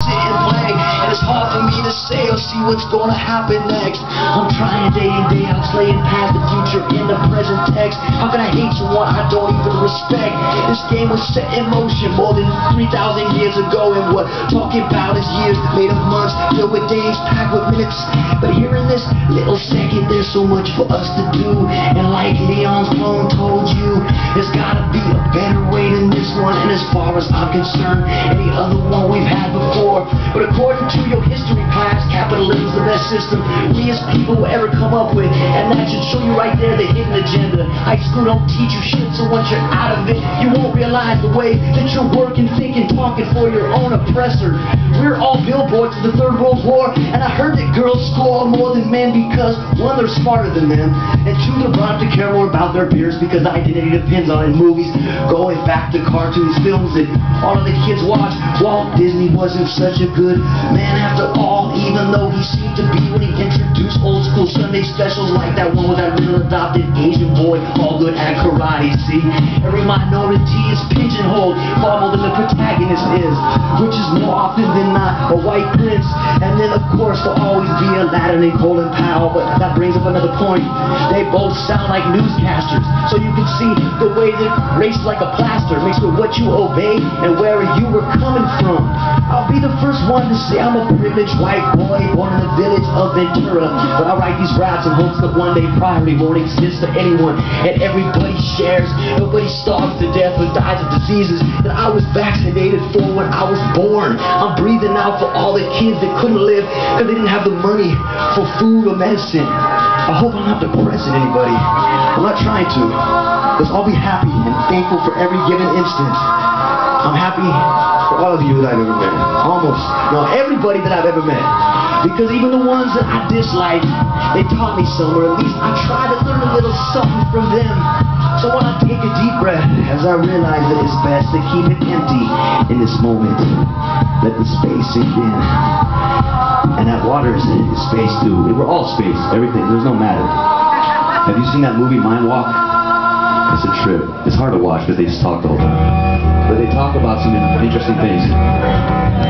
sit and play, and it's hard for me to say or see what's gonna happen next. I'm trying day in, day out, slaying past the future in the present text. How can I hate someone I don't even respect? This game was set in motion more than 3,000 years ago, and what talking about is years made of months, filled with days, packed with minutes. But here in this little second, there's so much for us to do, and like Leon's clone told you, there's gotta be a better way than this one. And as far as I'm concerned, any other one we've had before. But according to your history class, capitalism's the best system we as people will ever come up with, and that should show you right there the hidden agenda. High school don't teach you shit, so once you're out of it, you won't realize the way that you're working, thinking, talking for your own oppressor. We're all billboards of the Third World War, and I heard that girls score more than men because, one, they're smarter than them, and two, they're brought up to care more about their peers because identity depends on it. Movies, going back to cartoons, films that all of the kids watch. Walt Disney wasn't such a good man after all, even though he seemed to be when he introduced old school Sunday specials like that one with that little adopted Asian boy all good at karate. See, every minority is pigeonholed far more than the protagonist is, which is more often than not a white prince. And then of course there'll always be Aladdin and Colin Powell, but that brings up another point. They both sound like newscasters, so you can see the way that race like a plaster mixed with what you obey and where you were coming from. I'll be the first one to say I'm a privileged white boy born in the village of Ventura, but I write these raps in hopes that one day poverty won't exist for anyone, and everybody shares. Nobody starves to death or dies of diseases that I was vaccinated for when I was born. I'm breathing out for all the kids that couldn't live because they didn't have the money for food or medicine. I hope I'm not depressing anybody. I'm not trying to. Let's all be happy and thankful for every given instant. I'm happy for all of you that I've ever met. Almost. No, everybody that I've ever met. Because even the ones that I dislike, they taught me some, or at least I tried to learn a little something from them. So when I take a deep breath, as I realize that it's best to keep it empty in this moment, let the space sink in. And that water is space too. We're all space, everything, there's no matter. Have you seen that movie, Mind Walk? It's a trip. It's hard to watch because they just talk the whole time. But they talk about some interesting things.